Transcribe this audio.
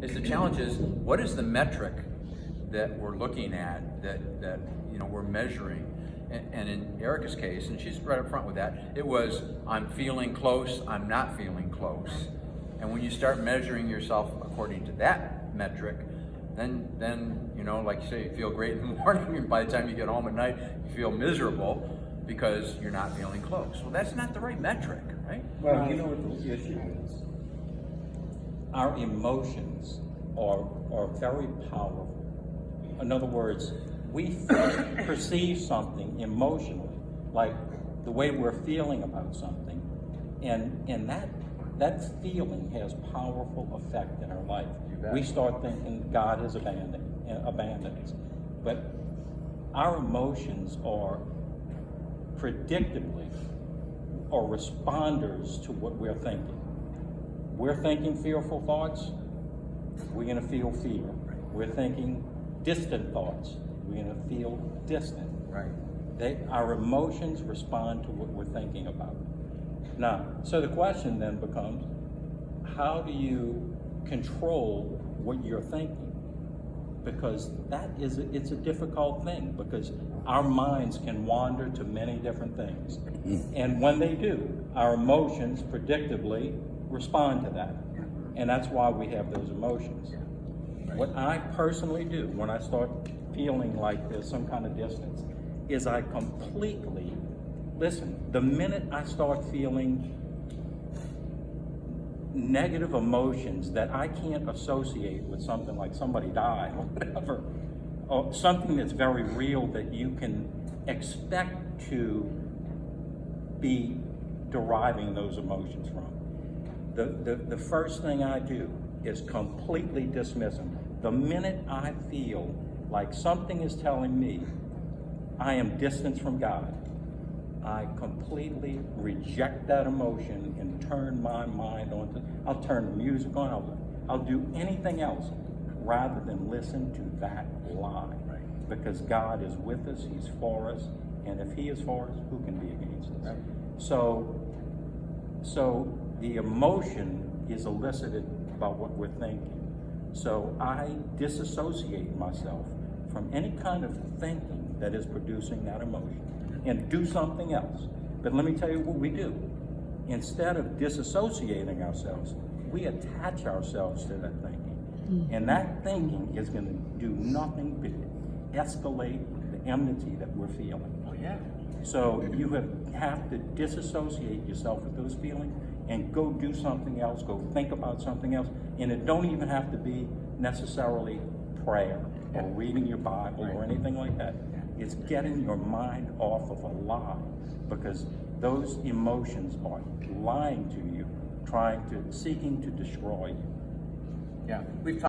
is the challenge is, what is the metric that we're looking at, that we're measuring? And in Erica's case, and she's right up front with that, it was, I'm feeling close, I'm not feeling close. And when you start measuring yourself according to that metric, then like you say, you feel great in the morning, and by the time you get home at night, you feel miserable because you're not feeling close. Well, that's not the right metric, right? Well, you know what the issue is? Our emotions are very powerful. In other words, we perceive something emotionally, like the way we're feeling about something, and that feeling has powerful effect in our life. We start thinking God has abandoned us. But our emotions are predictably or responders to what we're thinking. We're thinking fearful thoughts, we're going to feel fear. We're thinking distant thoughts, we're going to feel distant. Right. Our emotions respond to what we're thinking about. Now, so the question then becomes, how do you control what you're thinking? Because it's a difficult thing, because our minds can wander to many different things. And when they do, our emotions predictably respond to that. And that's why we have those emotions. Right. What I personally do when I start feeling like there's some kind of distance is I completely, listen, the minute I start feeling negative emotions that I can't associate with something like somebody died or whatever, or something that's very real that you can expect to be deriving those emotions from. The first thing I do is completely dismiss them. The minute I feel like something is telling me I am distant from God, I completely reject that emotion and turn my mind on. I'll turn the music on. I'll do anything else rather than listen to that lie. Right. Because God is with us, He's for us, and if He is for us, who can be against us? Right. So the emotion is elicited about what we're thinking. So I disassociate myself from any kind of thinking that is producing that emotion and do something else. But let me tell you what we do. Instead of disassociating ourselves, we attach ourselves to that thinking. And that thinking is going to do nothing but escalate the enmity that we're feeling. Oh, yeah. So you have to disassociate yourself with those feelings and go do something else, go think about something else. And it don't even have to be necessarily prayer or reading your Bible or anything like that. It's getting your mind off of a lie, because those emotions are lying to you, seeking to destroy you. Yeah, we've